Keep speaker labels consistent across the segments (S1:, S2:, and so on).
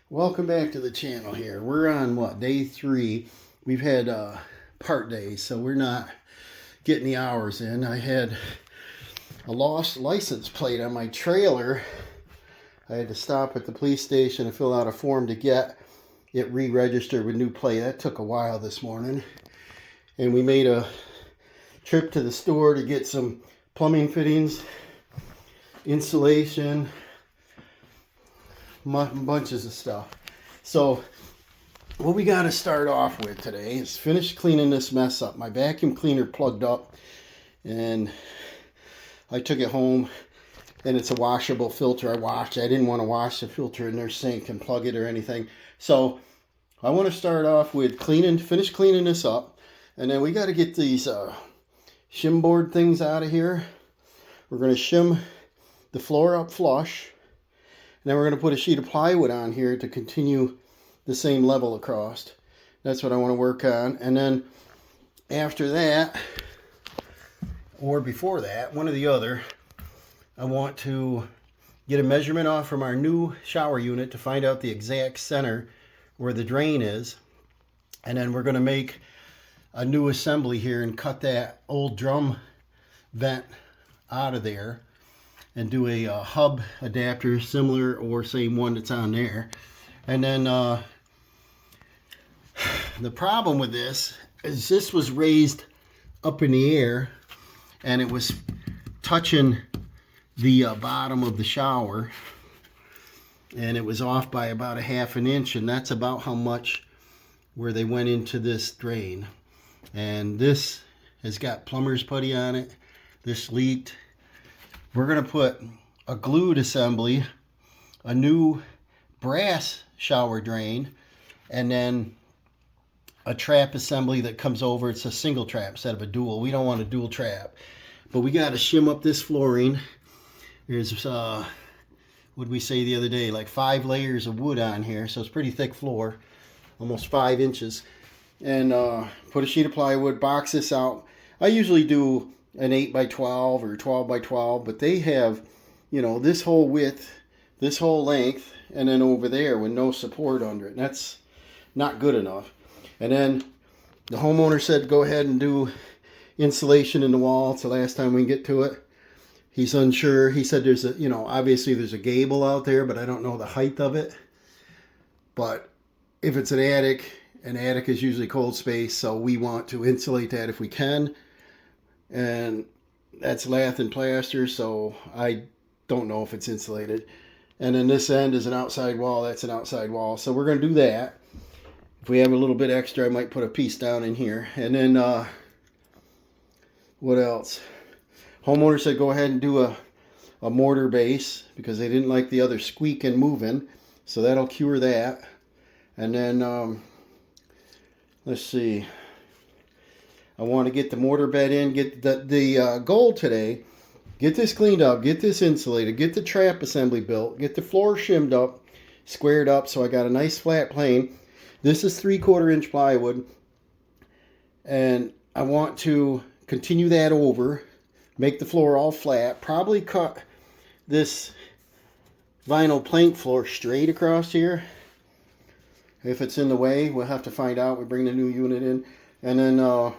S1: Welcome back to the channel here. We're on what, day 3. We've had part days, so we're not getting the hours in. I had a lost license plate on my trailer. I had to stop at the police station and fill out a form to get it re-registered with new plate. That took a while this morning. And we made a trip to the store to get some plumbing fittings, insulation, bunches of stuff. So what we got to start off with today is finish cleaning this mess up. My vacuum cleaner plugged up and I took it home, and it's a washable filter. I didn't want to wash the filter in their sink and plug it or anything. So I want to start off with finish cleaning this up, and then we got to get these shim board things out of here. We're going to shim the floor up flush. And then we're going to put a sheet of plywood on here to continue the same level across. That's what I want to work on. And then after that, or before that, one or the other, I want to get a measurement off from our new shower unit to find out the exact center where the drain is. And then we're going to make a new assembly here and cut that old drum vent out of there and do a hub adapter similar or same one that's on there. And then the problem with this is this was raised up in the air and it was touching the bottom of the shower, and it was off by about a ½ an inch, and that's about how much where they went into this drain. And this has got plumber's putty on it. This leaked. We're going to put a glued assembly, a new brass shower drain, and then a trap assembly that comes over. It's a single trap instead of a dual. We don't want a dual trap. But we got to shim up this flooring. There's, what did we say the other day, like 5 layers of wood on here. So it's pretty thick floor, almost 5 inches. And put a sheet of plywood, box this out. I usually do an 8 by 12 or 12 by 12, but they have, you know, this whole width, this whole length, and then over there with no support under it. And that's not good enough. And then the homeowner said go ahead and do insulation in the wall. It's the last time we can get to it. He's unsure. He said there's a, you know, obviously there's a gable out there, but I don't know the height of it. But if it's an attic is usually cold space, so we want to insulate that if we can. And that's lath and plaster, so I don't know if it's insulated. And then this end is an outside wall. That's an outside wall. So we're going to do that. If we have a little bit extra, I might put a piece down in here. And then what else? Homeowner said go ahead and do a mortar base because they didn't like the other squeaking moving. So that'll cure that. And then let's see. I want to get the mortar bed in, get the goal today, get this cleaned up, get this insulated, get the trap assembly built, get the floor shimmed up, squared up so I got a nice flat plane. This is 3/4 inch plywood, and I want to continue that over, make the floor all flat, probably cut this vinyl plank floor straight across here. If it's in the way, we'll have to find out. We bring the new unit in, and then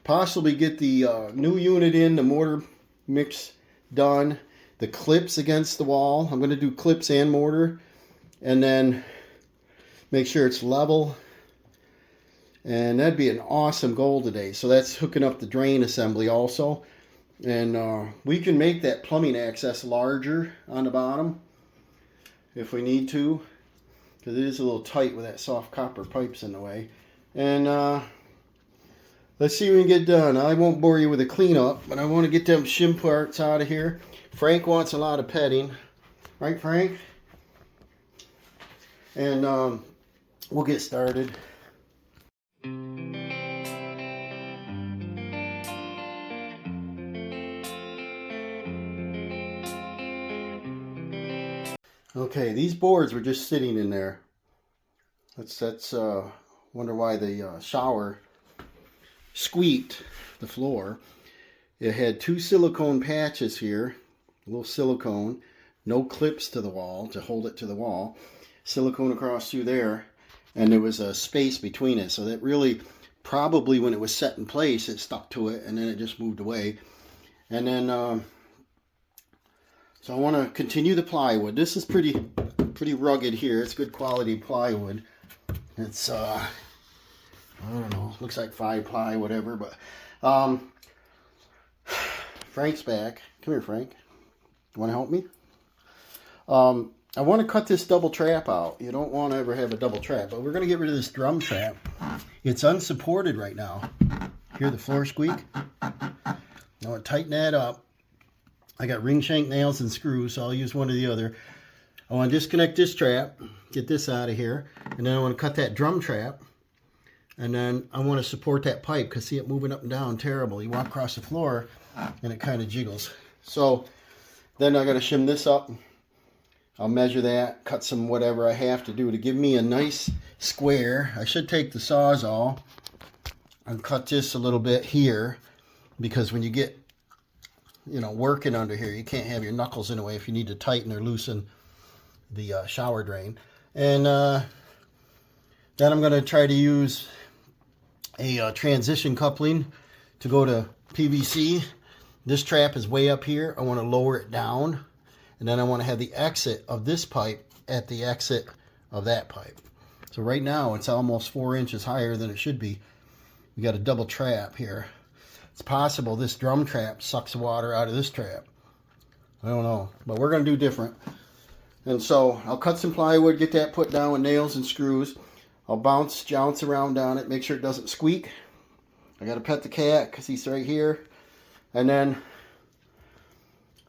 S1: possibly get the new unit in, the mortar mix done, the clips against the wall. I'm going to do clips and mortar, and then make sure it's level. And that'd be an awesome goal today. So that's hooking up the drain assembly also. And we can make that plumbing access larger on the bottom if we need to, because it is a little tight with that soft copper pipes in the way. And let's see if we can get done. I won't bore you with a cleanup, but I want to get them shim parts out of here. Frank wants a lot of petting. Right, Frank? And we'll get started. Okay, these boards were just sitting in there. That's wonder why the shower squeaked the floor. It had 2 silicone patches here, a little silicone, no clips to the wall to hold it to the wall. silicone across through there, and there was a space between it. So that really, probably when it was set in place, it stuck to it, and then it just moved away. And then, so I want to continue the plywood. This is pretty rugged here. It's good quality plywood. It's, I don't know, looks like 5-ply, whatever, but, Frank's back. Come here, Frank. You want to help me? I want to cut this double trap out. You don't want to ever have a double trap, but we're going to get rid of this drum trap. It's unsupported right now. Hear the floor squeak? I want to tighten that up. I got ring shank nails and screws, so I'll use one or the other. I want to disconnect this trap, get this out of here, and then I want to cut that drum trap, and then I want to support that pipe, because see it moving up and down terrible. You walk across the floor and it kind of jiggles. So then I got to shim this up. I'll measure that, cut some whatever I have to do to give me a nice square. I should take the Sawzall and cut this a little bit here, because when you get, you know, working under here, you can't have your knuckles in the way if you need to tighten or loosen the shower drain. And then I'm going to try to use a transition coupling to go to PVC. This trap is way up here. I want to lower it down, and then I want to have the exit of this pipe at the exit of that pipe. So right now it's almost 4 inches higher than it should be. We got a double trap here. It's possible this drum trap sucks water out of this trap. I don't know, but we're going to do different. And so I'll cut some plywood, get that put down with nails and screws. I'll jounce around on it, make sure it doesn't squeak. I got to pet the cat because he's right here. And then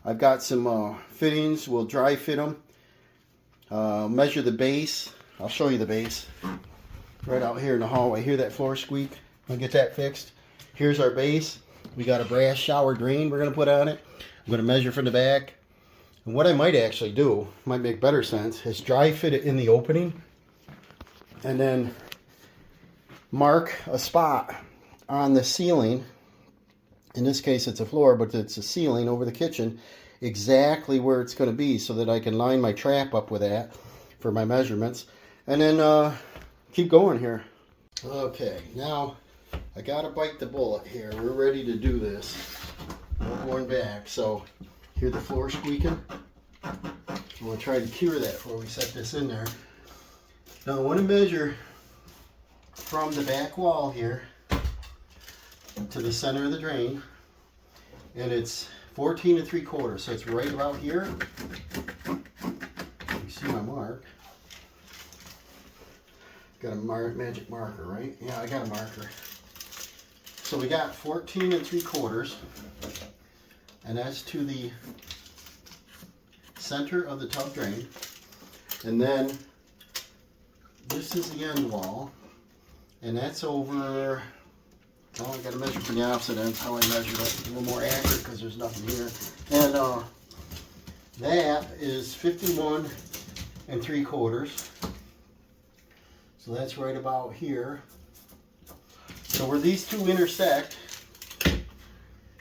S1: I've got some fittings. We'll dry fit them. Measure the base. I'll show you the base. Right out here in the hallway. Hear that floor squeak? I'll get that fixed. Here's our base. We got a brass shower drain we're going to put on it. I'm going to measure from the back. And what I might actually do, might make better sense, is dry fit it in the opening. And then mark a spot on the ceiling. In this case it's a floor, but it's a ceiling over the kitchen, exactly where it's going to be, so that I can line my trap up with that for my measurements. And then keep going here. Okay, now I gotta bite the bullet here. We're ready to do this. No going back. So hear the floor squeaking? I'm going to try to cure that before we set this in there. Now I want to measure from the back wall here to the center of the drain, and it's 14 3/4, so it's right about here. You see my mark. Got a magic marker, right? Yeah, I got a marker. So we got 14 3/4, and that's to the center of the tub drain. And then this is the end wall, and that's over, well, I got to measure from the opposite end. That's how I measure it. A little more accurate because there's nothing here. And that is 51 3/4. So that's right about here. So where these two intersect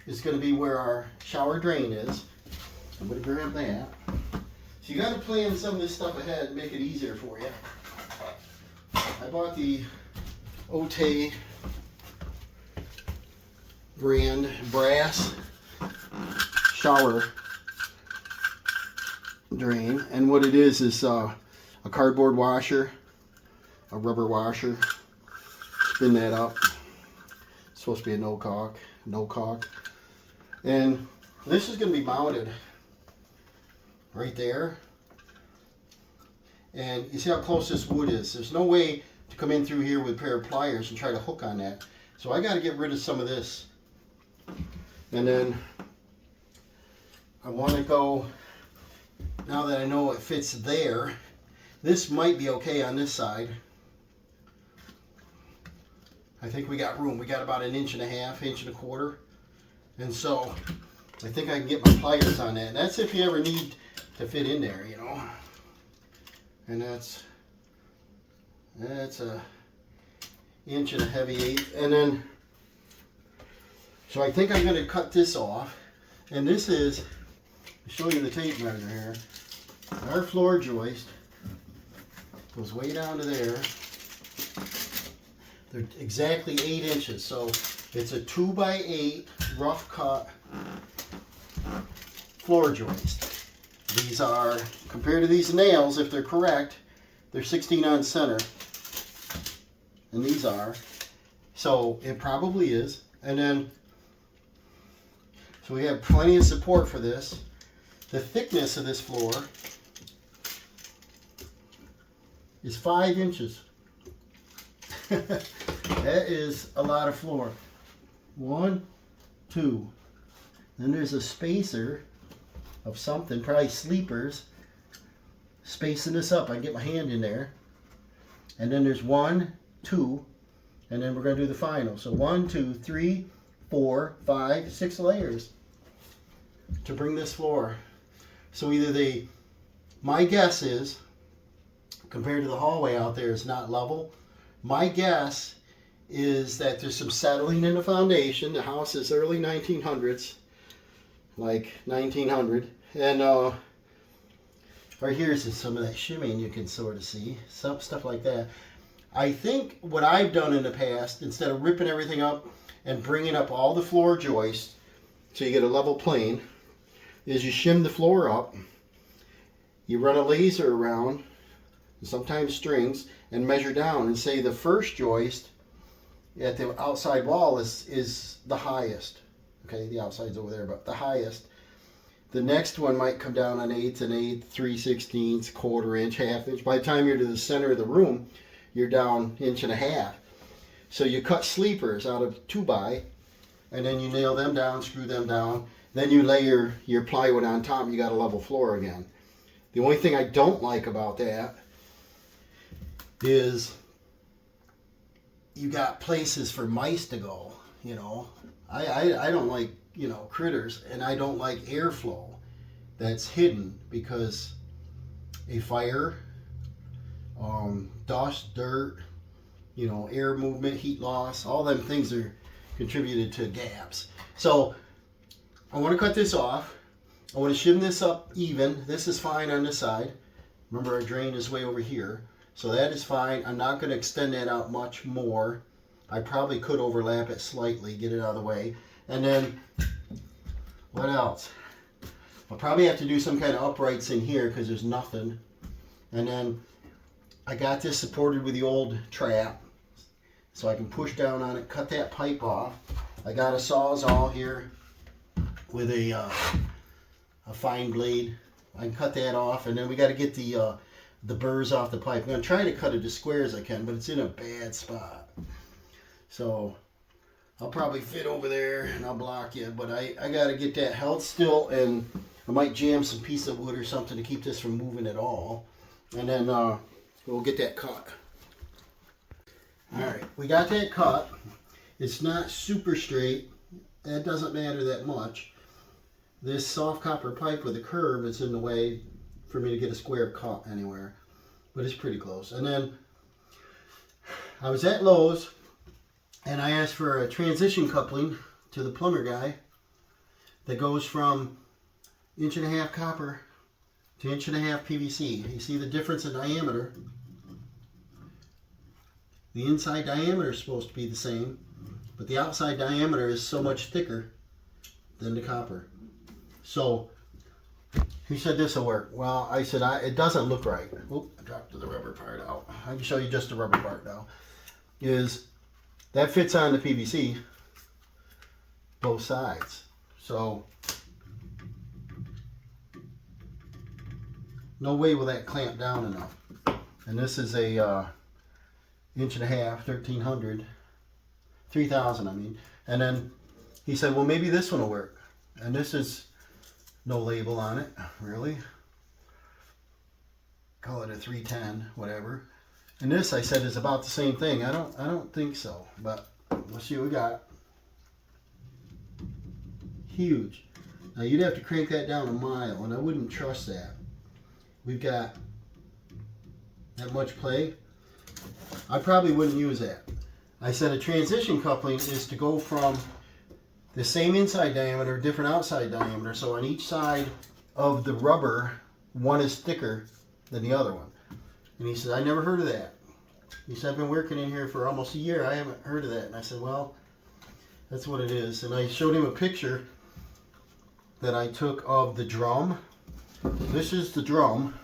S1: is going to be where our shower drain is. I'm going to grab that. So you got to plan some of this stuff ahead and make it easier for you. I bought the Ote brand brass shower drain, and what it is a cardboard washer, a rubber washer. Spin that up. It's supposed to be a no caulk, and this is going to be mounted right there. And you see how close this wood is. There's no way to come in through here with a pair of pliers and try to hook on that. So I got to get rid of some of this. And then I want to go, now that I know it fits there, this might be okay on this side. I think we got room. We got about 1.5 inches, 1.25 inches. And so I think I can get my pliers on that. And that's if you ever need to fit in there, you know. And that's a 1 inch and a heavy 1/8. And then, so I think I'm going to cut this off. And this is, I'll show you the tape measure here. Our floor joist Goes way down to there. They're exactly 8 inches, so it's a 2x8 rough cut floor joist. These are, compared to these nails, if they're correct, they're 16 on center, and these are, so it probably is. And then, so we have plenty of support for this. The thickness of this floor is 5 inches. That is a lot of floor. 1, 2. Then there's a spacer of something, probably sleepers, spacing this up. I can get my hand in there. And then there's 1, 2, and then we're going to do the final. So 1, 2, 3, 4, 5, 6 layers to bring this floor. So either my guess is, compared to the hallway out there, it's not level. My guess is that there's some settling in the foundation. The house is early 1900s, like 1900. And right here's some of that shimming you can sort of see, some stuff like that. I think what I've done in the past, instead of ripping everything up and bringing up all the floor joists so you get a level plane, is you shim the floor up, you run a laser around, sometimes strings, and measure down and say the first joist at the outside wall is the highest. Okay, the outside's over there, but the highest. The next one might come down an 1/8, 3/16, 1/4 inch, 1/2 inch. By the time you're to the center of the room, you're down 1.5 inches. So you cut sleepers out of 2x, and then you nail them down, screw them down. Then you lay your plywood on top, and you got a level floor again. The only thing I don't like about that is you got places for mice to go, you know. I don't like, you know, critters, and I don't like airflow that's hidden, because a fire, dust, dirt, you know, air movement, heat loss, all them things are contributed to gaps. So I want to cut this off. I want to shim this up even. This is fine on this side. Remember, our drain is way over here. So that is fine. I'm not going to extend that out much more. I probably could overlap it slightly, get it out of the way. And then, what else? I'll probably have to do some kind of uprights in here because there's nothing. And then I got this supported with the old trap, so I can push down on it, cut that pipe off. I got a Sawzall here with a fine blade. I can cut that off, and then we got to get the burrs off the pipe. I'm going to try to cut it as square as I can, but it's in a bad spot. So I'll probably fit over there and I'll block you, but I got to get that held still, and I might jam some piece of wood or something to keep this from moving at all. And then we'll get that cut. Alright, we got that cut. It's not super straight. That doesn't matter that much. This soft copper pipe with a curve is in the way for me to get a square cut anywhere, but it's pretty close. And then I was at Lowe's, and I asked for a transition coupling to the plumber guy that goes from 1.5 inch copper to 1.5 inch PVC. You see the difference in diameter. The inside diameter is supposed to be the same, but the outside diameter is so much thicker than the copper. So he said this will work. Well, I said it doesn't look right. Oop, I dropped the rubber part out. I can show you just the rubber part now. Is that fits on the PVC both sides. So no way will that clamp down enough. And this is a 1.5 inch, 1300, 3000 I mean. And then he said, well, maybe this one will work. And this is no label on it, really. Call it a 310, whatever. And this, I said, is about the same thing. I don't think so, but we'll see what we got. Huge. Now you'd have to crank that down a mile, and I wouldn't trust that. We've got that much play. I probably wouldn't use that. I said a transition coupling is to go from the same inside diameter, different outside diameter. So on each side of the rubber, one is thicker than the other one. And he said, I never heard of that. He said, I've been working in here for almost a year. I haven't heard of that. And I said, well, that's what it is. And I showed him a picture that I took of the drum. This is the drum.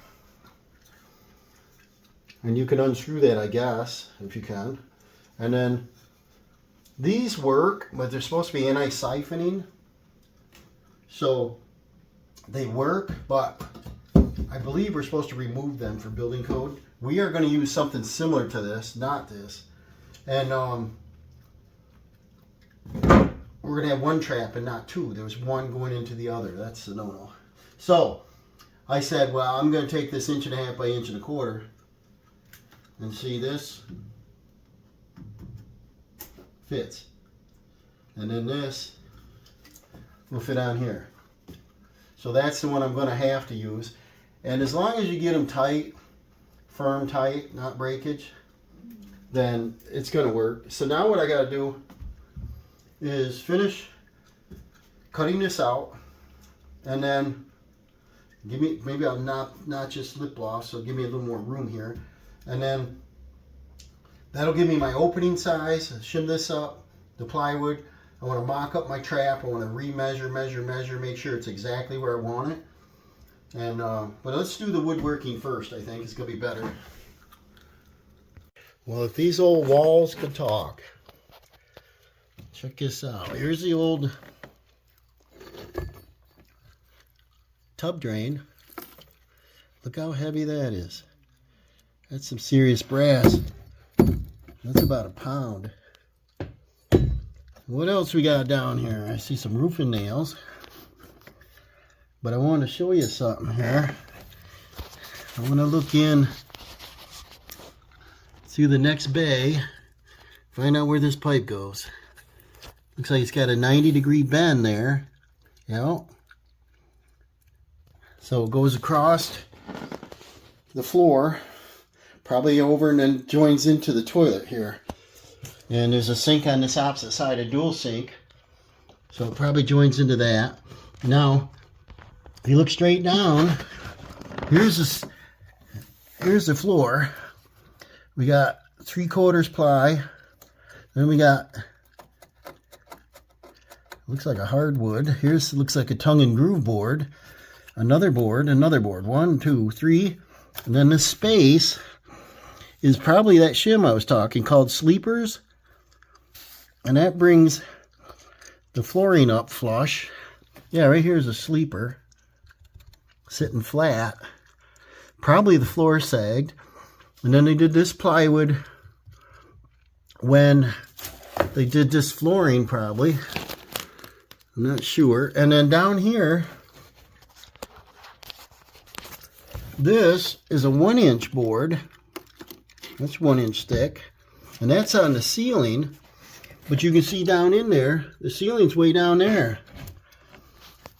S1: And you can unscrew that, I guess, if you can. And then these work, but they're supposed to be anti-siphoning. So they work, but I believe we're supposed to remove them for building code. We are going to use something similar to this, not this. And we're going to have one trap and not two. There's one going into the other. That's the no-no. So I said, well, I'm going to take this 1.5 inches by 1.25 inches. And see, this fits. And then this will fit on here. So that's the one I'm going to have to use. And as long as you get them tight, firm tight, not breakage, then it's going to work. So now what I got to do is finish cutting this out, and then give me, maybe I'll not just lip gloss, so give me a little more room here. And then that'll give me my opening size. Shim this up, the plywood. I want to mock up my trap. I want to re-measure, measure, make sure it's exactly where I want it. And but let's do the woodworking first. I think it's gonna be better. Well, if these old walls could talk, check this out. Here's the old tub drain. Look how heavy that is. That's some serious brass. That's about a pound. What else we got down here? I see some roofing nails. But I want to show you something here. I want to look in through the next bay, find out where this pipe goes. Looks like it's got a 90-degree bend there. Yeah. So it goes across the floor, probably over, and then joins into the toilet here. And there's a sink on this opposite side, a dual sink. So it probably joins into that. Now, if you look straight down, here's the floor. We got 3/4 ply. Then we got, looks like a hardwood. Here's looks like a tongue and groove board. Another board, another board. 1, 2, 3. And then this space is probably that shim I was talking, called sleepers. And that brings the flooring up flush. Yeah, right here is a sleeper sitting flat. Probably the floor sagged. And then they did this plywood when they did this flooring, probably. I'm not sure. And then down here, this is a 1-inch board. That's 1 inch thick. And that's on the ceiling. But you can see down in there, the ceiling's way down there.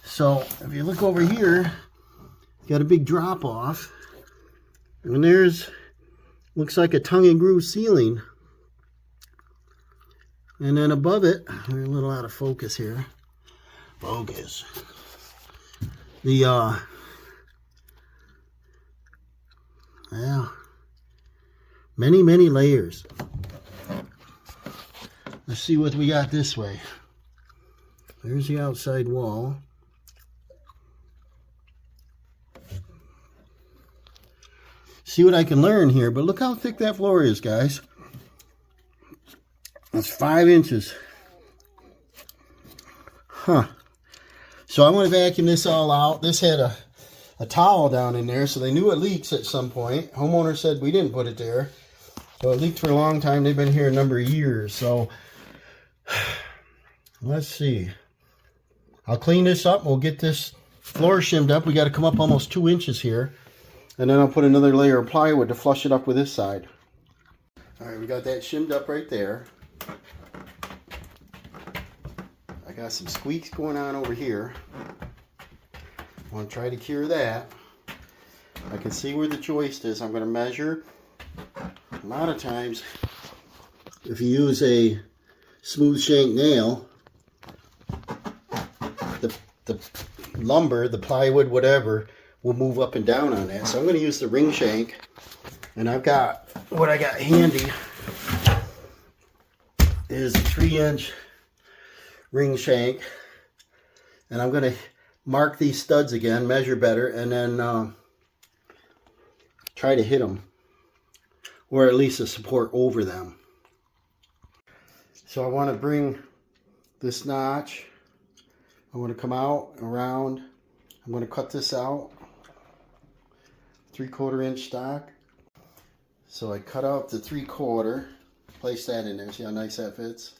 S1: So if you look over here, got a big drop off. And there's, looks like a tongue and groove ceiling. And then above it, we're a little out of focus here. Focus. The, yeah. Many, many layers. Let's see what we got this way. There's the outside wall. See what I can learn here, but look how thick that floor is, guys. That's 5 inches. Huh. So I want to vacuum this all out. This had a towel down in there, so they knew it leaks at some point. Homeowner said we didn't put it there. So it leaked for a long time. They've been here a number of years. So let's see. I'll clean this up. We'll get this floor shimmed up. We got to come up almost 2 inches here. And then I'll put another layer of plywood to flush it up with this side. All right, we got that shimmed up right there. I got some squeaks going on over here. I want to try to cure that. I can see where the joist is. I'm going to measure. A lot of times, if you use a smooth shank nail, the lumber, the plywood, whatever, will move up and down on that. So I'm going to use the ring shank And I've got, what I got handy is a 3-inch ring shank. And I'm going to mark these studs again, measure better, and then try to hit them. Or at least a support over them. So I want to bring this notch. I want to come out, around. I'm going to cut this out. 3/4 inch stock. So I cut out the 3/4. Place that in there. See how nice that fits?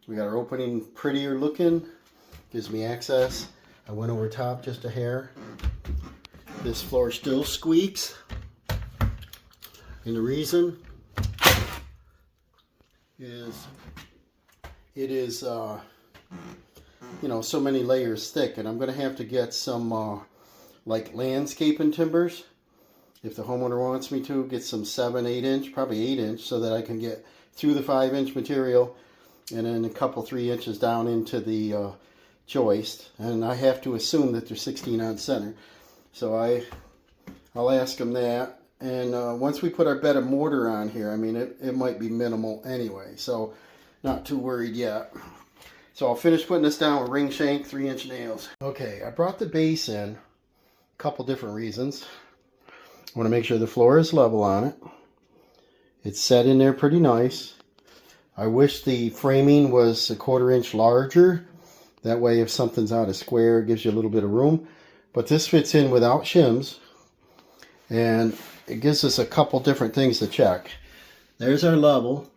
S1: We got our opening prettier looking. Gives me access. I went over top just a hair. This floor still squeaks. And the reason is it is, you know, so many layers thick. And I'm going to have to get some like landscaping timbers. If the homeowner wants me to, get some 7, 8 inch, probably 8 inch, so that I can get through the 5-inch material and then a couple 3 inches down into the joist. And I have to assume that they're 16 on center. So I'll ask them that. And once we put our bed of mortar on here, I mean, it might be minimal anyway. So not too worried yet. So I'll finish putting this down with ring shank 3-inch nails. Okay, I brought the base in. A couple different reasons. I want to make sure the floor is level on it. It's set in there pretty nice. I wish the framing was a 1/4 inch larger. That way if something's out of square, it gives you a little bit of room. But this fits in without shims. And it gives us a couple different things to check. There's our level.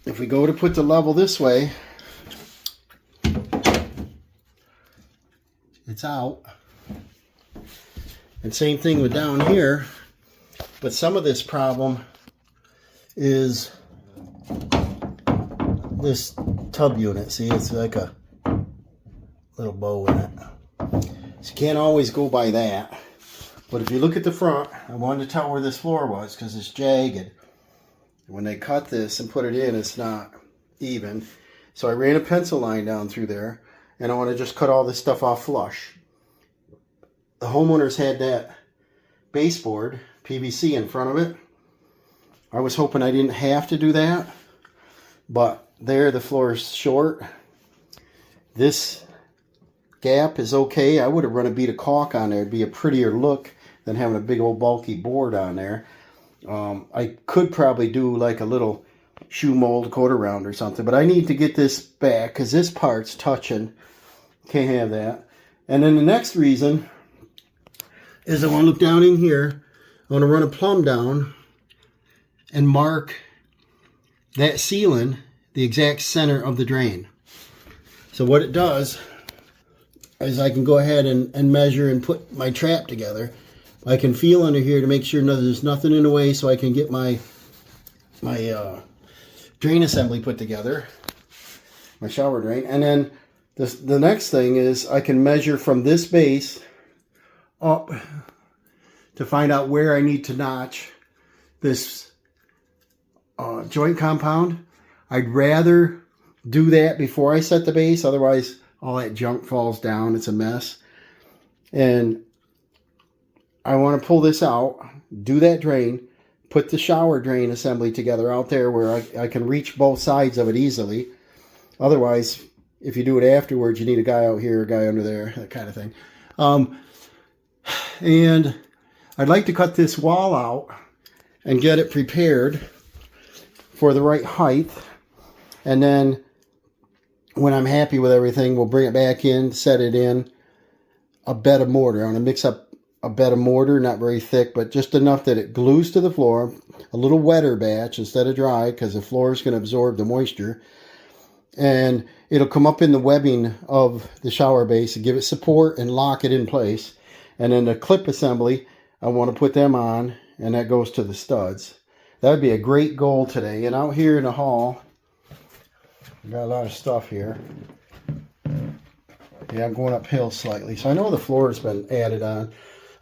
S1: If we go to put the level this way, it's out. And same thing with down here, but some of this problem is this tub unit. See, it's like a little bow in it. So you can't always go by that. But if you look at the front, I wanted to tell where this floor was because it's jagged. When they cut this and put it in, it's not even. So I ran a pencil line down through there, and I want to just cut all this stuff off flush. The homeowners had that baseboard, PVC, in front of it. I was hoping I didn't have to do that, but there the floor is short. This gap is okay. I would have run a bead of caulk on there. It'd be a prettier look than having a big old bulky board on there. I could probably do like a little shoe mold quarter round or something, but I need to get this back because this part's touching. Can't have that. And then the next reason is I want to look down in here. I want to run a plumb down and mark that ceiling the exact center of the drain. So what it does is I can go ahead and measure and put my trap together. I can feel under here to make sure there's nothing in the way so I can get my drain assembly put together, my shower drain. And then the next thing is I can measure from this base up to find out where I need to notch this joint compound. I'd rather do that before I set the base, otherwise all that junk falls down. It's a mess. And I want to pull this out, do that drain, put the shower drain assembly together out there where I can reach both sides of it easily. Otherwise, if you do it afterwards, you need a guy out here, a guy under there, that kind of thing. And I'd like to cut this wall out and get it prepared for the right height. And then when I'm happy with everything, we'll bring it back in, set it in a bed of mortar. I'm going to mix up a bed of mortar, not very thick, but just enough that it glues to the floor. A little wetter batch instead of dry because the floor is going to absorb the moisture. And it'll come up in the webbing of the shower base and give it support and lock it in place. And then the clip assembly, I want to put them on, and that goes to the studs. That would be a great goal today. And out here in the hall, I got a lot of stuff here. Yeah, I'm going uphill slightly. So I know the floor has been added on.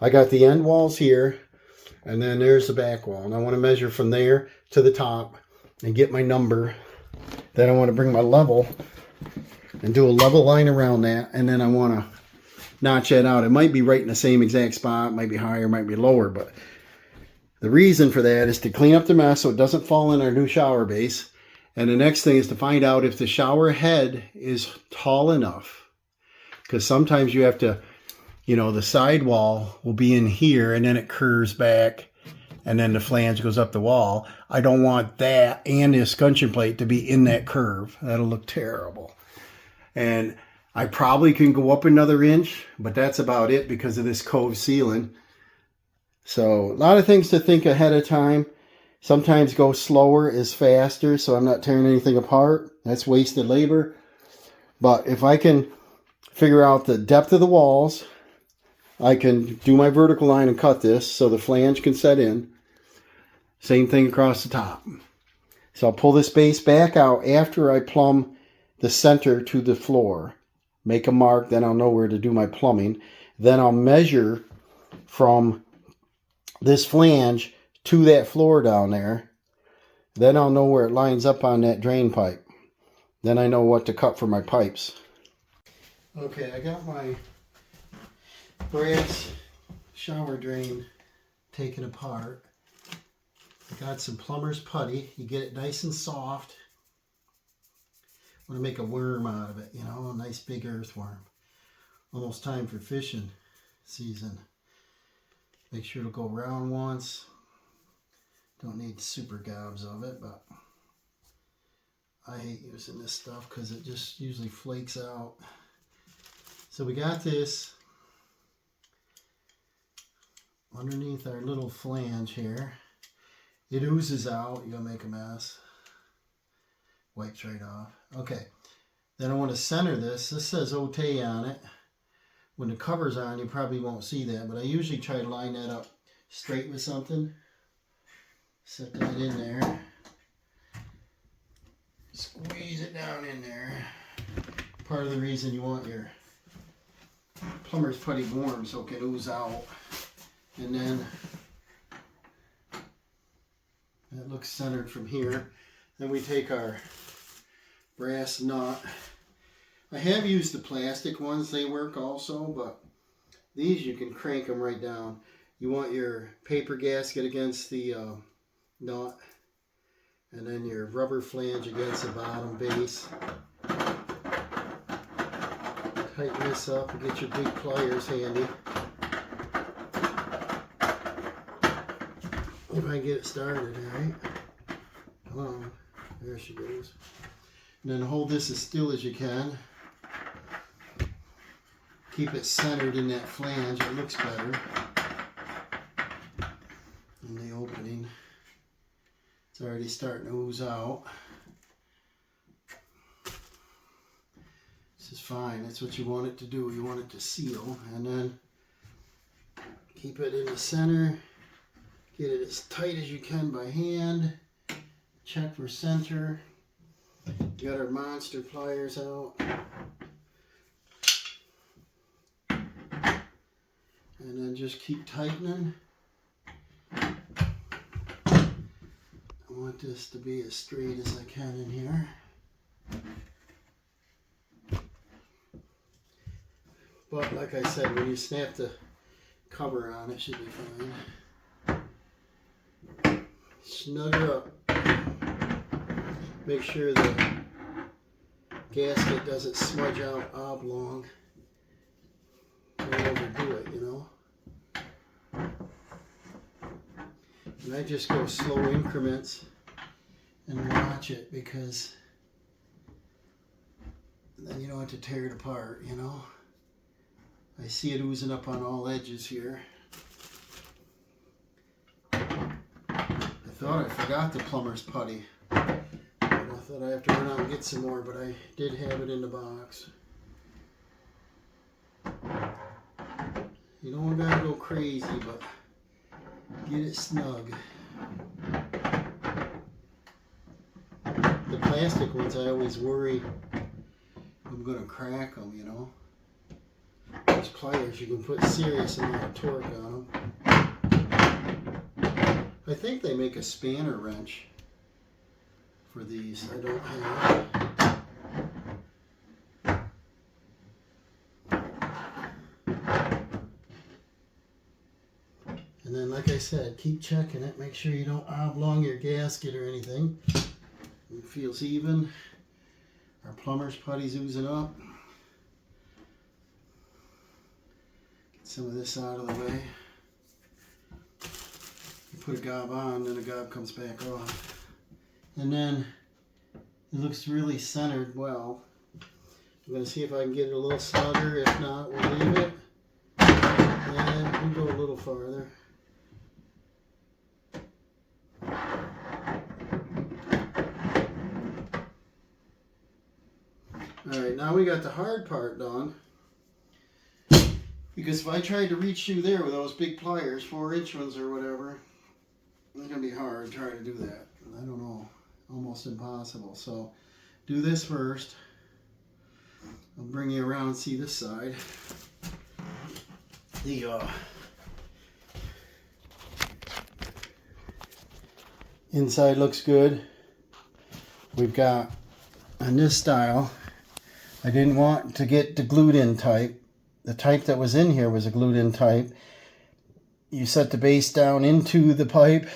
S1: I got the end walls here, and then there's the back wall. And I want to measure from there to the top and get my number. Then I want to bring my level and do a level line around that. And then I want to notch that out. It might be right in the same exact spot. It might be higher, might be lower. But The reason for that is to clean up the mess so it doesn't fall in our new shower base. And the next thing is to find out if the shower head is tall enough. Because sometimes you have to, you know, the sidewall will be in here and then it curves back and then the flange goes up the wall. I don't want that and the escutcheon plate to be in that curve. That'll look terrible. And I probably can go up another inch, but that's about it because of this cove ceiling. So a lot of things to think ahead of time. Sometimes go slower is faster, so I'm not tearing anything apart. That's wasted labor. But if I can figure out the depth of the walls, I can do my vertical line and cut this so the flange can set in. Same thing across the top. So I'll pull this base back out after I plumb the center to the floor. Make a mark, then I'll know where to do my plumbing. Then I'll measure from this flange to that floor down there. Then I'll know where it lines up on that drain pipe. Then I know what to cut for my pipes. Okay, I got my brass shower drain taken apart. I got some plumber's putty. You get it nice and soft. I want to make a worm out of it, you know, a nice big earthworm. Almost time for fishing season. Make sure to go around once. Don't need super gobs of it, but I hate using this stuff because it just usually flakes out. So we got this underneath our little flange here. It oozes out. You're going to make a mess. Wipes right off. Okay. Then I want to center this. This says Ote on it. When the cover's on, you probably won't see that, but I usually try to line that up straight with something. Set that in there. Squeeze it down in there. Part of the reason you want your plumber's putty warm so it can ooze out. And then that looks centered from here. Then we take our brass nut. I have used the plastic ones, they work also, but these you can crank them right down. You want your paper gasket against the nut, and then your rubber flange against the bottom base. Tighten this up and get your big pliers handy. If I get it started, alright? Come on. There she goes. And then hold this as still as you can. Keep it centered in that flange. It looks better. In the opening. It's already starting to ooze out. This is fine. That's what you want it to do. You want it to seal. And then keep it in the center. Get it as tight as you can by hand. Check for center. Got our monster pliers out. And then just keep tightening. I want this to be as straight as I can in here. But like I said, when you snap the cover on, it should be fine. Snug her up. Make sure the gasket doesn't smudge out oblong. Don't overdo it, you know. And I just go slow increments and watch it because then you don't have to tear it apart, you know. I see it oozing up on all edges here. I thought I forgot the plumber's putty. I thought I have to run out and get some more, but I did have it in the box. You don't gotta go crazy, but get it snug. The plastic ones, I always worry I'm gonna crack them, you know. These pliers, you can put serious amount of torque on them. I think they make a spanner wrench for these. I don't have. And then, like I said, keep checking it. Make sure you don't oblong your gasket or anything. It feels even. Our plumber's putty's oozing up. Get some of this out of the way. You put a gob on, then a gob comes back off. And then it looks really centered well. I'm going to see if I can get it a little snugger. If not, we'll leave it. And we'll go a little farther. Alright, now we got the hard part done. Because if I tried to reach through there with those big pliers, 4-inch ones or whatever, it's going to be hard trying to do that. I don't know. Almost impossible. So, do this first. I'll bring you around and see this side. The inside looks good. We've got, on this style, I didn't want to get the glued in type. The type that was in here was a glued in type. You set the base down into the pipe,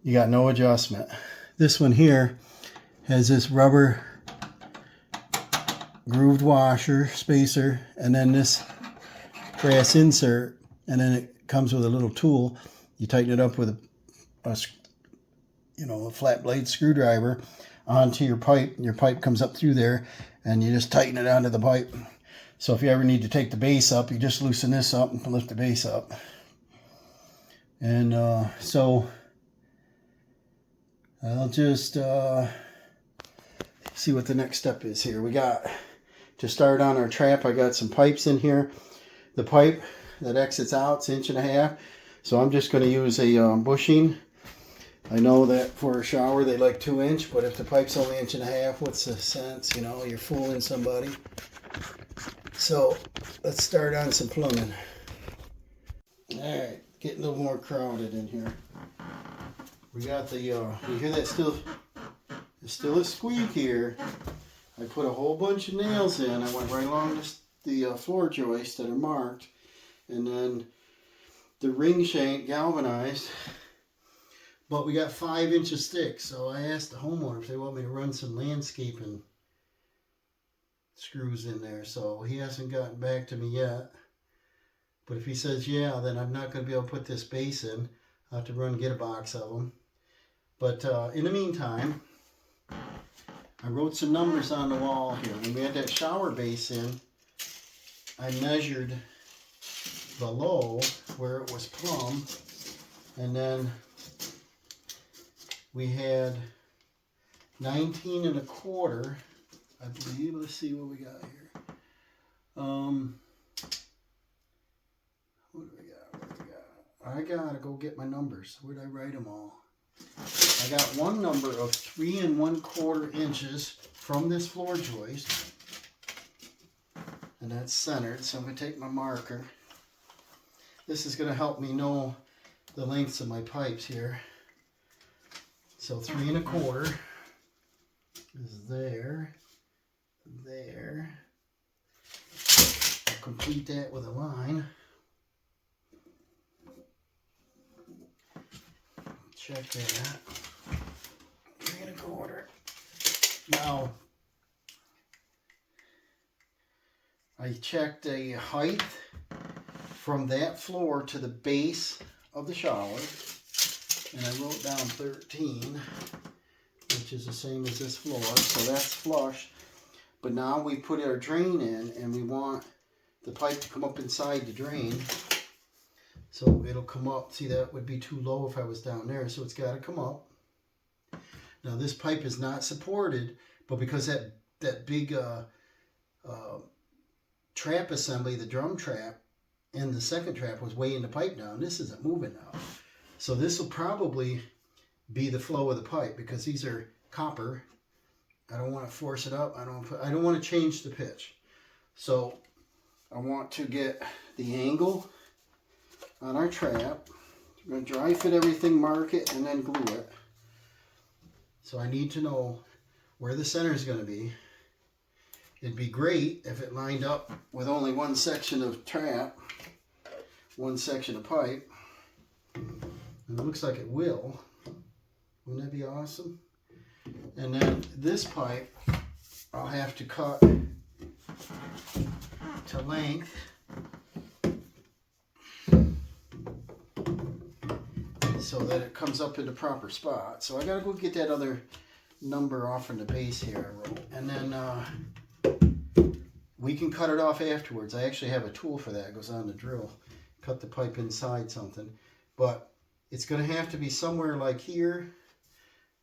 S1: you got no adjustment. This one here has this rubber grooved washer, spacer, and then this brass insert, and then it comes with a little tool. You tighten it up with a flat blade screwdriver onto your pipe. Your pipe comes up through there, and you just tighten it onto the pipe. So if you ever need to take the base up, you just loosen this up and lift the base up. And so I'll just see what the next step is here. We got, to start on our trap, I got some pipes in here. The pipe that exits out is 1.5 inches. So I'm just going to use a bushing. I know that for a shower they like 2-inch, but if the pipe's only 1.5 inches, what's the sense? You know, you're fooling somebody. So let's start on some plumbing. Alright, getting a little more crowded in here. We got the, you hear that there's still a squeak here. I put a whole bunch of nails in. I went right along the floor joists that are marked. And then the ring shank galvanized. But we got 5 inches thick. So I asked the homeowner if they want me to run some landscaping screws in there. So he hasn't gotten back to me yet. But if he says yeah, then I'm not going to be able to put this base in. I'll have to run and get a box of them. But in the meantime, I wrote some numbers on the wall here. When we had that shower base in, I measured the low where it was plumb, and then we had 19.25, I believe. Let's see what we got here. What do we got? I gotta go get my numbers. Where'd I write them all? I got one number of 3 1/4 inches from this floor joist, and that's centered. So I'm gonna take my marker. This is gonna help me know the lengths of my pipes here. So 3 1/4 is there. I'll complete that with a line. Check that. 3 1/4. Now, I checked a height from that floor to the base of the shower, and I wrote down 13, which is the same as this floor, so that's flush. But now we put our drain in, and we want the pipe to come up inside the drain. So it'll come up. See, that would be too low if I was down there, so it's got to come up. Now this pipe is not supported, but because that big trap assembly, the drum trap, and the second trap was weighing the pipe down, this isn't moving now. So this will probably be the flow of the pipe, because these are copper. I don't want to force it up. I don't want to change the pitch. So I want to get the angle on our trap. We're going to dry fit everything, mark it, and then glue it. So I need to know where the center is going to be. It'd be great if it lined up with only one section of trap, one section of pipe. And it looks like it will. Wouldn't that be awesome? And then this pipe, I'll have to cut to length. So that it comes up in the proper spot. So I gotta go get that other number off from the base here I wrote. And then we can cut it off afterwards. I actually have a tool for that. It goes on the drill. Cut the pipe inside something. But it's gonna have to be somewhere like here.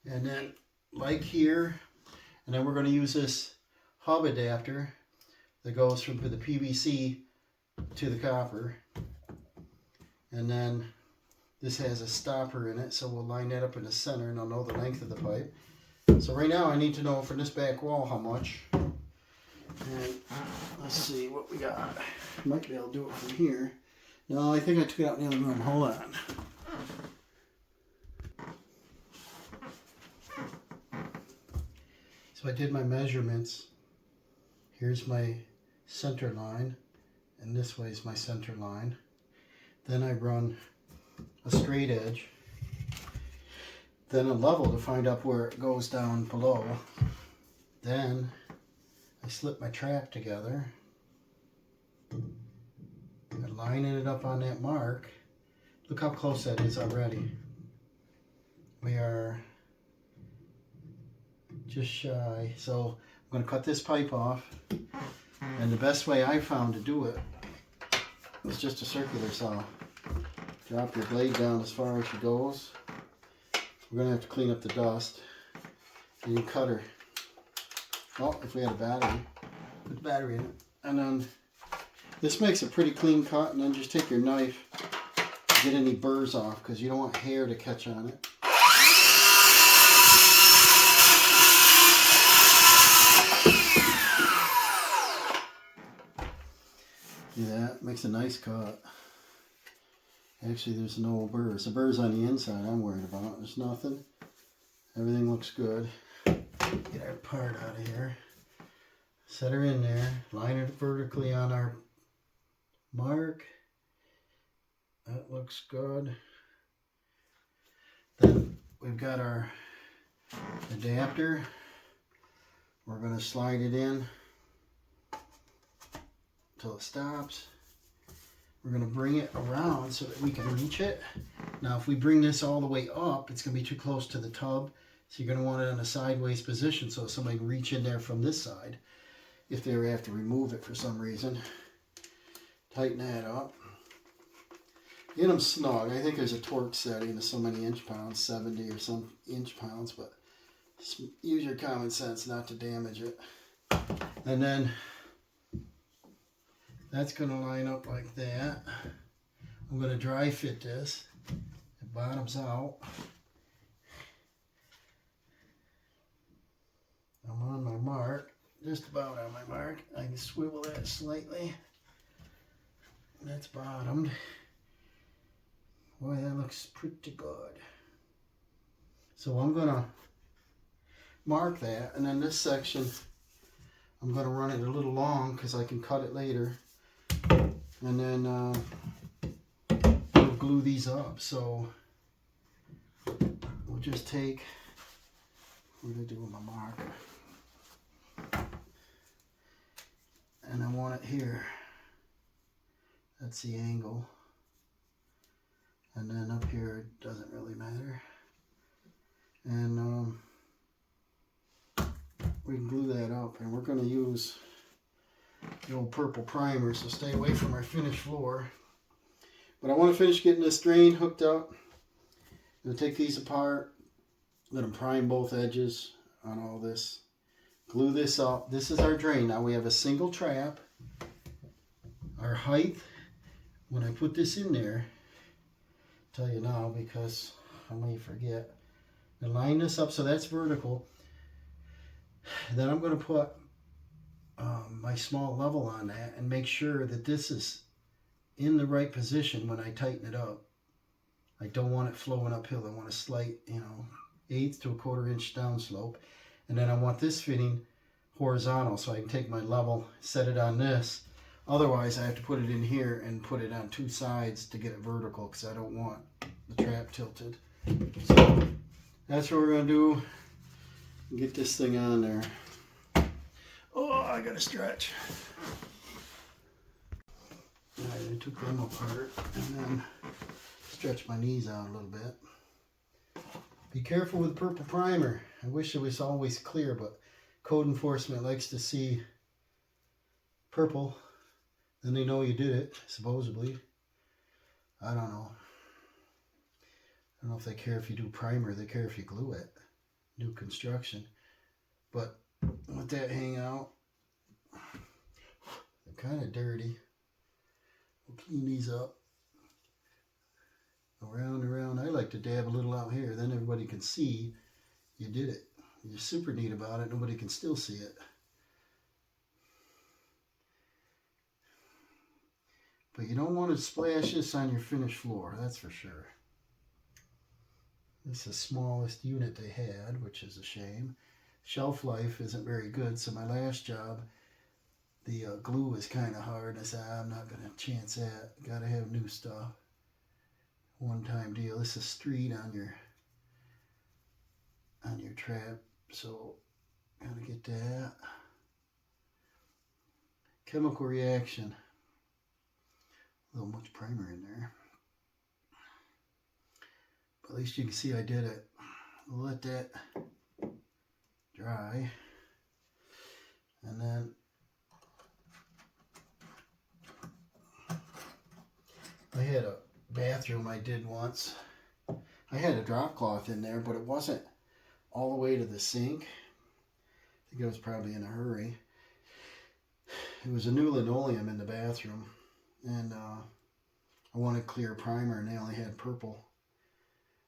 S1: And then like here. And then we're gonna use this hub adapter that goes from the PVC to the copper. And then this has a stopper in it, so we'll line that up in the center and I'll know the length of the pipe. So right now I need to know from this back wall how much. And let's see what we got. Might be able to do it from here. No, I think I took it out in the other room. Hold on. So I did my measurements. Here's my center line, and this way is my center line. Then I run a straight edge, then a level to find out where it goes down below. Then I slip my trap together and lining it up on that mark. Look how close that is already. We are just shy. So I'm going to cut this pipe off, and the best way I found to do it is just a circular saw. Drop your blade down as far as it goes. We're going to have to clean up the dust. And you cut her. Well, if we had a battery, put the battery in it. And then this makes a pretty clean cut. And then just take your knife, get any burrs off, because you don't want hair to catch on it. See that? Makes a nice cut. Actually, there's no burrs. The burrs on the inside I'm worried about. There's nothing. Everything looks good. Get our part out of here. Set her in there. Line it vertically on our mark. That looks good. Then we've got our adapter. We're going to slide it in until it stops. We're going to bring it around so that we can reach it. Now if we bring this all the way up, it's going to be too close to the tub. So you're going to want it in a sideways position so somebody can reach in there from this side if they have to remove it for some reason. Tighten that up. Get them snug. I think there's a torque setting of so many inch-pounds, 70 or some inch-pounds, but just use your common sense not to damage it. And then that's going to line up like that. I'm going to dry fit this. It bottoms out. I'm on my mark, just about on my mark. I can swivel that slightly. That's bottomed. Boy, that looks pretty good. So I'm going to mark that, and then this section, I'm going to run it a little long because I can cut it later. And then we'll glue these up. So we'll just take, what did I do with my marker? And I want it here. That's the angle. And then up here, it doesn't really matter. And we can glue that up. And we're going to use the old purple primer, so stay away from our finished floor. But I want to finish getting this drain hooked up. I'm going to take these apart, let them prime both edges on all this. Glue this up. This is our drain. Now we have a single trap. Our height, when I put this in there, I'll tell you now because I may forget. I line this up so that's vertical. Then I'm going to put my small level on that and make sure that this is in the right position when I tighten it up. I don't want it flowing uphill. I want a slight, 1/8 to 1/4 inch downslope. And then I want this fitting horizontal so I can take my level, set it on this. Otherwise I have to put it in here and put it on two sides to get it vertical because I don't want the trap tilted. So that's what we're gonna do. Get this thing on there. Oh, I gotta stretch. Alright, I took them apart and then stretch my knees out a little bit. Be careful with purple primer. I wish it was always clear, but code enforcement likes to see purple. Then they know you did it, supposedly. I don't know. I don't know if they care if you do primer. They care if you glue it. New construction. But let that hang out. They're kind of dirty. We'll clean these up. Around and around. I like to dab a little out here. Then everybody can see you did it. You're super neat about it. Nobody can still see it. But you don't want to splash this on your finished floor, that's for sure. This is the smallest unit they had, which is a shame. Shelf life isn't very good, so my last job, the glue was kind of hard. I said, I'm not going to chance that. Got to have new stuff. One-time deal. This is street on your trap, so got to get that. Chemical reaction. A little much primer in there. But at least you can see I did it. We'll let that dry. And then I had a bathroom I did once. I had a drop cloth in there, but it wasn't all the way to the sink. I think I was probably in a hurry. It was a new linoleum in the bathroom. And I wanted clear primer, and they only had purple.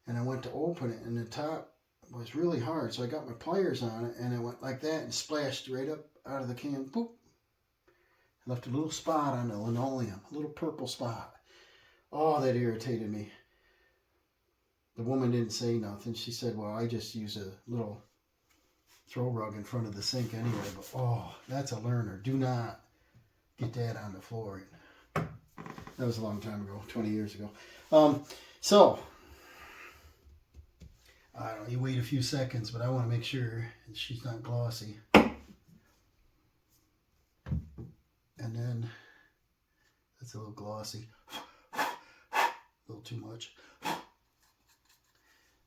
S1: And I went to open it, and the top was really hard, so I got my pliers on it, and I went like that and splashed right up out of the can. Boop! I left a little spot on the linoleum, a little purple spot. Oh, that irritated me. The woman didn't say nothing. She said, well, I just use a little throw rug in front of the sink anyway. But, oh, that's a learner. Do not get that on the floor. That was a long time ago, 20 years ago. So, I don't know, you wait a few seconds, but I want to make sure she's not glossy. And then, that's a little glossy. A little too much.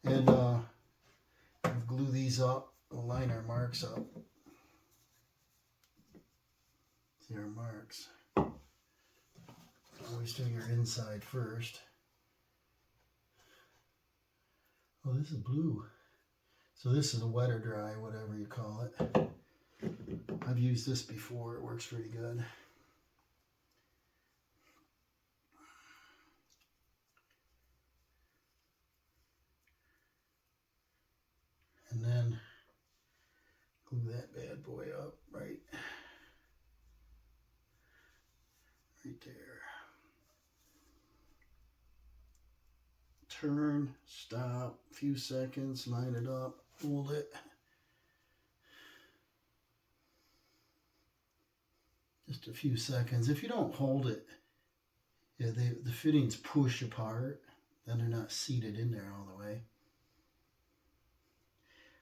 S1: And glue these up. We'll line our marks up. See our marks. Always do your inside first. Oh, this is blue. So this is a wet or dry, whatever you call it. I've used this before. It works pretty good. And then glue that bad boy up right there. Turn, stop, a few seconds, line it up, hold it. Just a few seconds. If you don't hold it, yeah, the fittings push apart, then they're not seated in there all the way.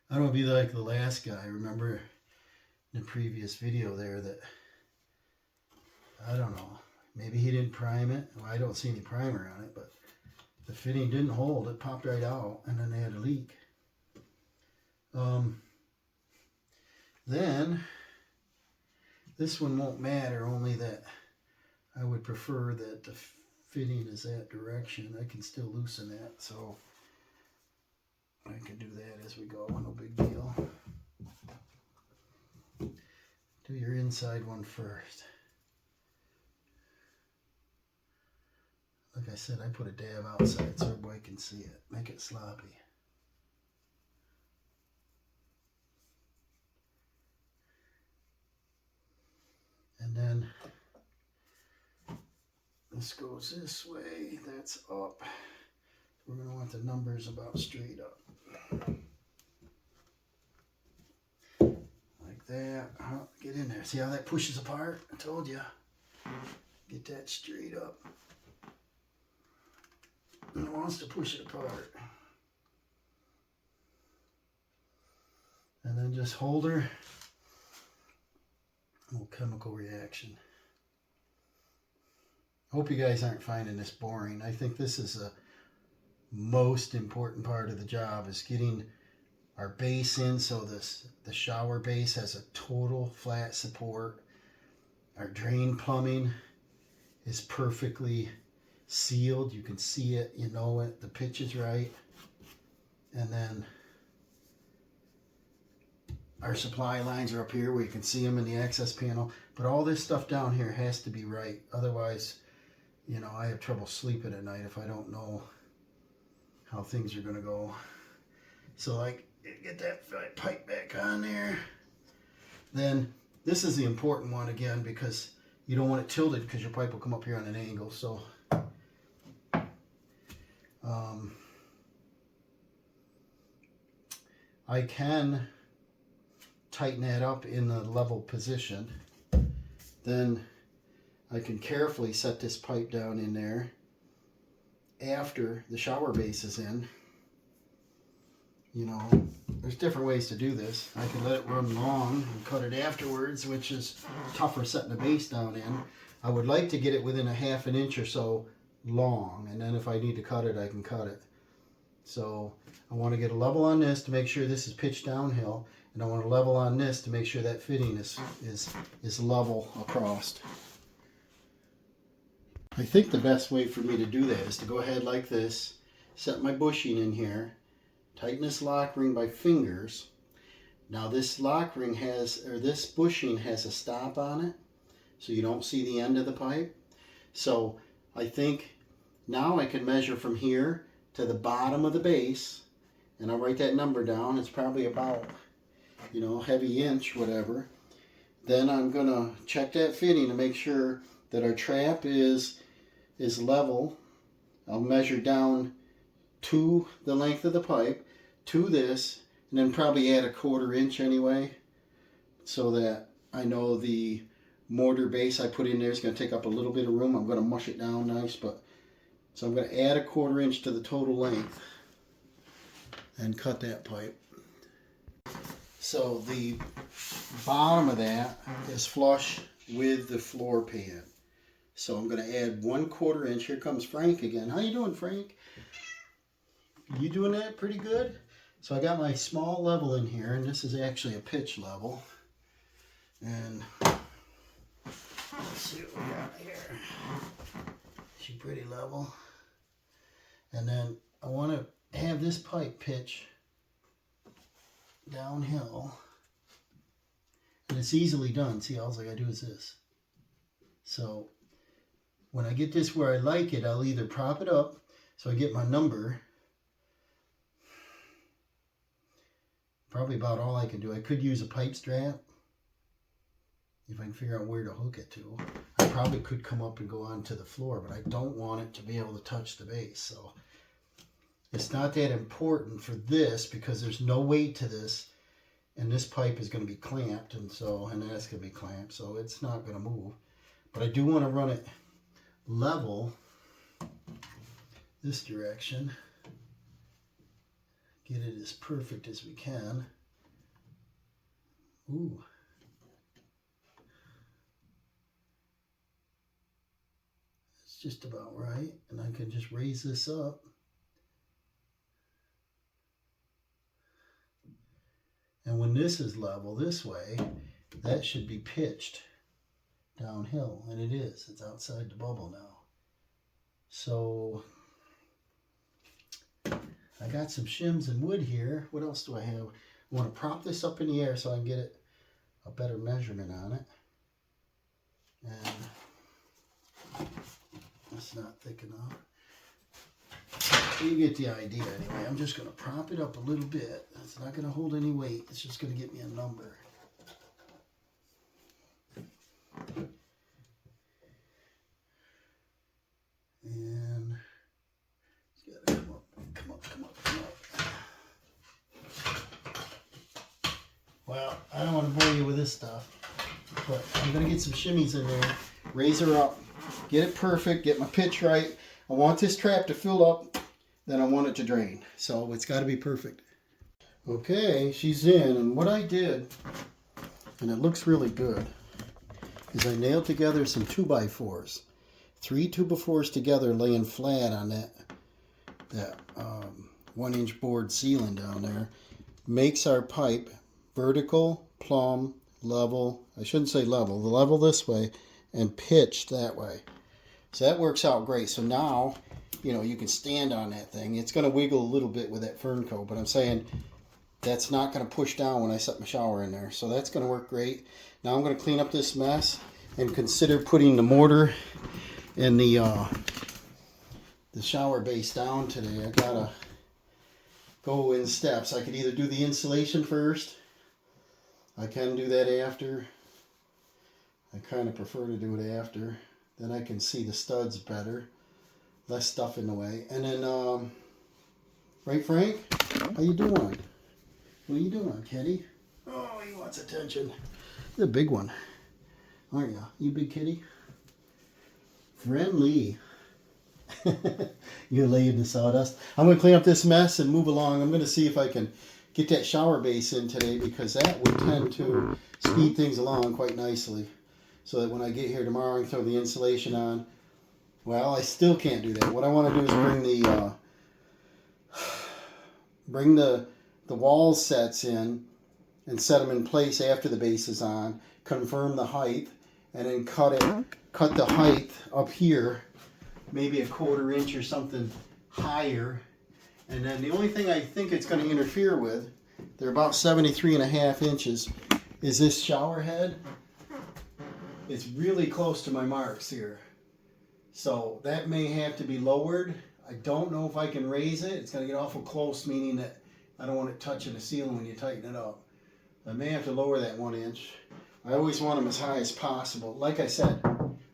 S1: I don't want to be like the last guy. Remember in the previous video there that, I don't know, maybe he didn't prime it. Well, I don't see any primer on it, but the fitting didn't hold. It popped right out, and then they had a leak. Then, this one won't matter, only that I would prefer that the fitting is that direction. I can still loosen that, so I can do that as we go. No big deal. Do your inside one first. Like I said, I put a dab outside so everybody can see it. Make it sloppy. And then this goes this way. That's up. We're going to want the numbers about straight up. Like that. Get in there. See how that pushes apart? I told you. Get that straight up. and it wants to push it apart. And then just hold her. A little chemical reaction. Hope you guys aren't finding this boring. I think this is the most important part of the job, is getting our base in so the shower base has a total flat support. Our drain plumbing is perfectly sealed. You can see it, you know it, the pitch is right. And then our supply lines are up here where you can see them in the access panel. But all this stuff down here has to be right. Otherwise, you know, I have trouble sleeping at night if I don't know how things are going to go. So like, get that pipe back on there. Then this is the important one again, because you don't want it tilted because your pipe will come up here on an angle. So I can tighten that up in the level position. Then I can carefully set this pipe down in there after the shower base is in. You know, there's different ways to do this. I can let it run long and cut it afterwards, which is tougher setting the base down in. I would like to get it within a ½ inch or so long, and then if I need to cut it, I can cut it. So I want to get a level on this to make sure this is pitched downhill, and I want a level on this to make sure that fitting is level across. I think the best way for me to do that is to go ahead like this, set my bushing in here, tighten this lock ring by fingers. Now this lock ring this bushing has a stop on it, so you don't see the end of the pipe. So I think now I can measure from here to the bottom of the base, and I'll write that number down. It's probably about, you know, heavy inch, whatever. Then I'm gonna check that fitting to make sure that our trap is level. I'll measure down to the length of the pipe, to this, and then probably add a ½ inch anyway, so that I know the mortar base I put in there is going to take up a little bit of room. I'm going to mush it down nice, so I'm going to add a ½ inch to the total length and cut that pipe. So the bottom of that is flush with the floor pan. So I'm going to add 1/4 inch. Here comes Frank again. How you doing, Frank? You doing that pretty good? So I got my small level in here, and this is actually a pitch level. And let's see what we got here. She pretty level. And then I want to have this pipe pitch downhill. And it's easily done. See, all I gotta do is this. So when I get this where I like it, I'll either prop it up so I get my number. Probably about all I can do. I could use a pipe strap if I can figure out where to hook it to. I probably could come up and go onto the floor, but I don't want it to be able to touch the base. So it's not that important for this because there's no weight to this, and this pipe is going to be clamped, and that's going to be clamped, so it's not going to move. But I do want to run it level this direction. Get it as perfect as we can. Ooh. It's just about right. And I can just raise this up. And when this is level this way, that should be pitched downhill. And it is. It's outside the bubble now. So I got some shims and wood here. What else do I have? I want to prop this up in the air so I can get a better measurement on it. And that's not thick enough. You get the idea anyway. I'm just going to prop it up a little bit. It's not going to hold any weight. It's just going to get me a number. And it's got to come up. Well, I don't want to bore you with this stuff, but I'm going to get some shimmies in there, raise her up, get it perfect, get my pitch right. I want this trap to fill up then I want it to drain. So it's got to be perfect. Okay, she's in, and what I did, and it looks really good, is I nailed together some 2x4s. 3 2x4s together laying flat on that 1-inch board ceiling down there makes our pipe vertical, plumb, level. I shouldn't say level. The level this way and pitched that way. So that works out great. So now, you know, you can stand on that thing. It's going to wiggle a little bit with that fern coat, but I'm saying that's not going to push down when I set my shower in there. So that's going to work great. Now I'm going to clean up this mess and consider putting the mortar and the shower base down today. I gotta go in steps. I could either do the insulation first. I can do that after. I kind of prefer to do it after. Then I can see the studs better. Less stuff in the way. And then, right, Frank? How you doing? What are you doing, kitty? Oh, he wants attention. You're a big one, aren't you? You big kitty? Friendly. You lay in the sawdust. I'm going to clean up this mess and move along. I'm going to see if I can get that shower base in today, because that would tend to speed things along quite nicely. So that when I get here tomorrow, I can throw the insulation on. Well, I still can't do that. What I want to do is bring the wall sets in and set them in place after the base is on. Confirm the height, and then cut the height up here, maybe 1/4 inch or something higher. And then the only thing I think it's going to interfere with, they're about 73.5 inches, is this shower head. It's really close to my marks here. So that may have to be lowered. I don't know if I can raise it. It's going to get awful close, meaning that I don't want it touching the ceiling when you tighten it up. I may have to lower that 1 inch. I always want them as high as possible. Like I said,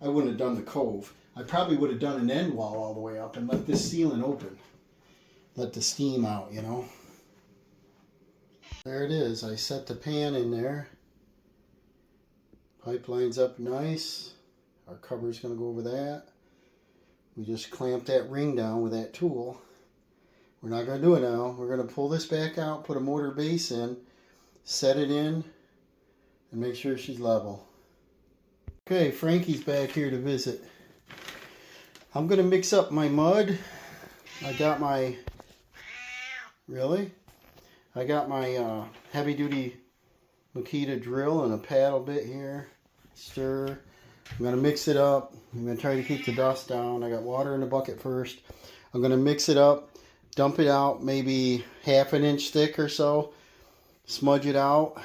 S1: I wouldn't have done the cove. I probably would have done an end wall all the way up and let this ceiling open. Let the steam out, you know. There it is. I set the pan in there. Pipeline's up nice. Our cover's going to go over that. We just clamp that ring down with that tool. We're not going to do it now. We're going to pull this back out, put a mortar base in, set it in, and make sure she's level. Okay, Frankie's back here to visit. I'm going to mix up my mud. I got my... Really? I got my heavy-duty Makita drill and a paddle bit here. Stir. I'm going to mix it up. I'm going to try to keep the dust down. I got water in the bucket first. I'm going to mix it up, dump it out maybe 1/2 inch thick or so, smudge it out,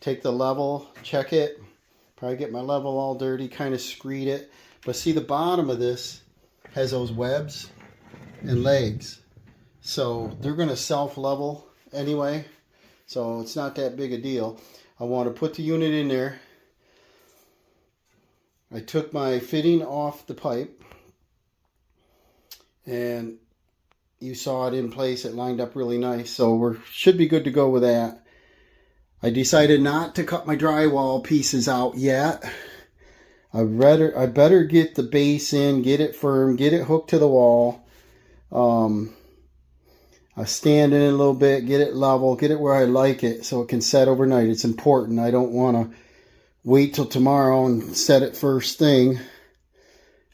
S1: take the level, check it, probably get my level all dirty, kind of screed it. But see, the bottom of this has those webs and legs. So they're going to self-level anyway. So it's not that big a deal. I want to put the unit in there. I took my fitting off the pipe, and you saw it in place. It lined up really nice, so we should be good to go with that. I decided not to cut my drywall pieces out yet. I better get the base in, get it firm, get it hooked to the wall. I stand in it a little bit, get it level, get it where I like it so it can set overnight. It's important. I don't want to wait till tomorrow and set it first thing,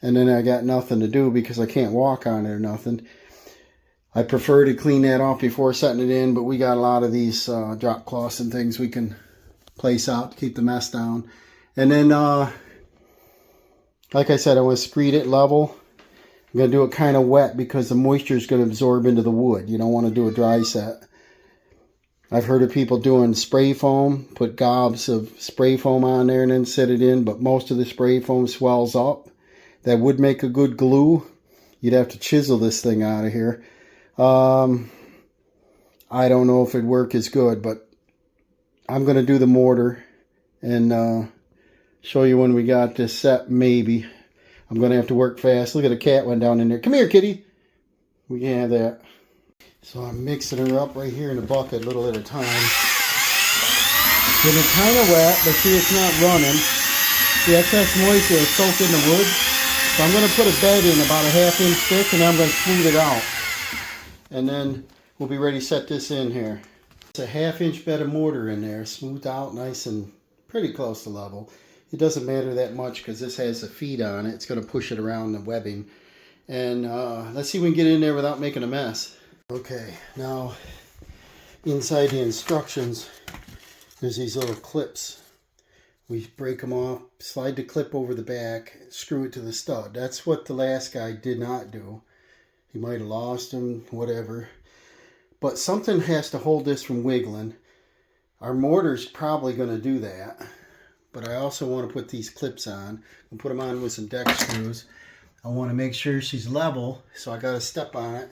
S1: and then I got nothing to do because I can't walk on it or nothing. I prefer to clean that off before setting it in, but we got a lot of these drop cloths and things we can place out to keep the mess down. And then, like I said, I want to screed it level. I'm going to do it kind of wet because the moisture is going to absorb into the wood. You don't want to do a dry set. I've heard of people doing spray foam, put gobs of spray foam on there and then set it in, but most of the spray foam swells up. That would make a good glue. You'd have to chisel this thing out of here. I don't know if it'd work as good, but I'm going to do the mortar and show you when we got this set, maybe. I'm going to have to work fast. Look at the cat went down in there. Come here, kitty. We can have that. So I'm mixing her up right here in the bucket a little at a time. Getting it kind of wet, but see, it's not running. The excess moisture is soaked in the wood. So I'm going to put a bed in about 1/2 inch thick, and then I'm going to smooth it out. and then we'll be ready to set this in here. It's a 1/2 inch bed of mortar in there, smoothed out, nice and pretty close to level. It doesn't matter that much because this has a feed on it. It's going to push it around the webbing. And let's see if we can get in there without making a mess. Okay, now inside the instructions, there's these little clips. We break them off, slide the clip over the back, screw it to the stud. That's what the last guy did not do. He might have lost them, whatever. But something has to hold this from wiggling. Our mortar's probably going to do that. But I also want to put these clips on. I'll put them on with some deck screws. I want to make sure she's level, so I got to step on it,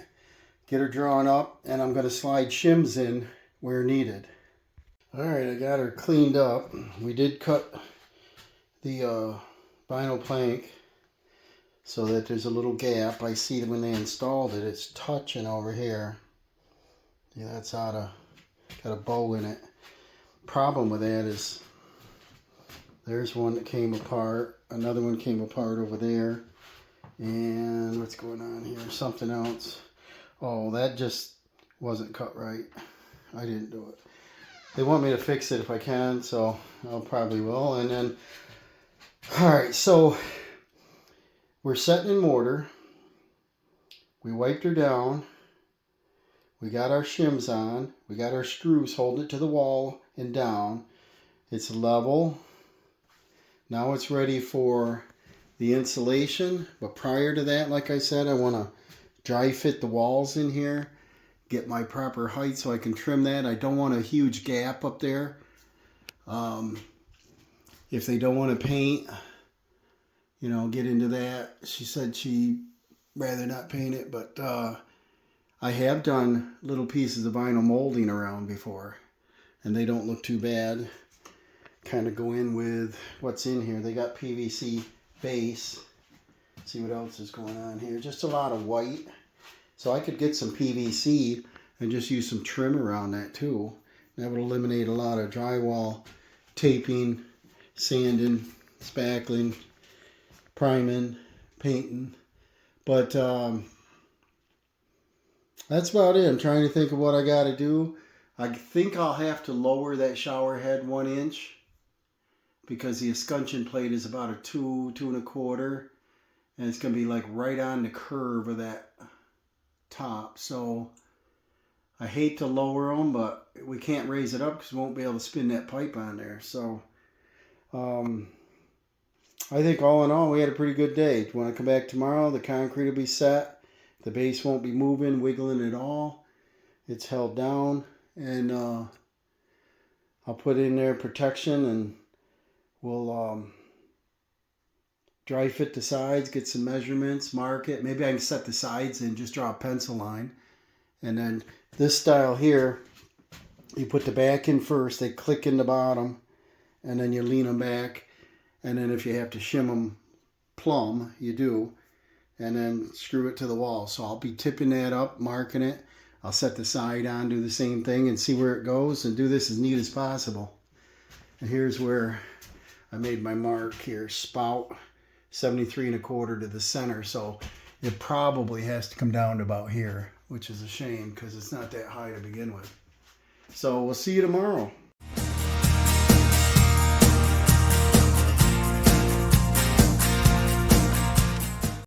S1: get her drawn up, and I'm going to slide shims in where needed. Alright, I got her cleaned up. We did cut the vinyl plank so that there's a little gap. I see that when they installed it, it's touching over here. Yeah, that's out of, got a bow in it. Problem with that is there's one that came apart, another one came apart over there, and what's going on here? Something else. Oh, that just wasn't cut right. I didn't do it. They want me to fix it if I can, so I'll probably will. And then, alright, so we're setting in mortar. We wiped her down. We got our shims on. We got our screws holding it to the wall and down. It's level. Now it's ready for the insulation. But prior to that, like I said, I want to dry fit the walls in here. Get my proper height so I can trim that. I don't want a huge gap up there. If they don't want to paint, you know, get into that. She said she'd rather not paint it, but I have done little pieces of vinyl molding around before, and they don't look too bad. Kind of go in with what's in here. They got PVC base. See what else is going on here. Just a lot of white. So I could get some PVC and just use some trim around that too. That would eliminate a lot of drywall taping, sanding, spackling, priming, painting. But that's about it. I'm trying to think of what I got to do. I think I'll have to lower that shower head 1 inch because the escutcheon plate is about a 2, 2 1/4. And it's going to be like right on the curve of that top. So I hate to lower them, but we can't raise it up because we won't be able to spin that pipe on there. So I think all in all we had a pretty good day. When I come back tomorrow, the concrete will be set. The base won't be moving, wiggling at all. It's held down, and I'll put in there protection, and we'll dry fit the sides, get some measurements, mark it. Maybe I can set the sides and just draw a pencil line. And then this style here, you put the back in first, they click in the bottom, and then you lean them back. And then if you have to shim them plumb, you do. And then screw it to the wall. So I'll be tipping that up, marking it. I'll set the side on, do the same thing, and see where it goes, and do this as neat as possible. And here's where I made my mark here, spout 73 1/4 to the center, so it probably has to come down to about here, which is a shame because it's not that high to begin with. So we'll see you tomorrow.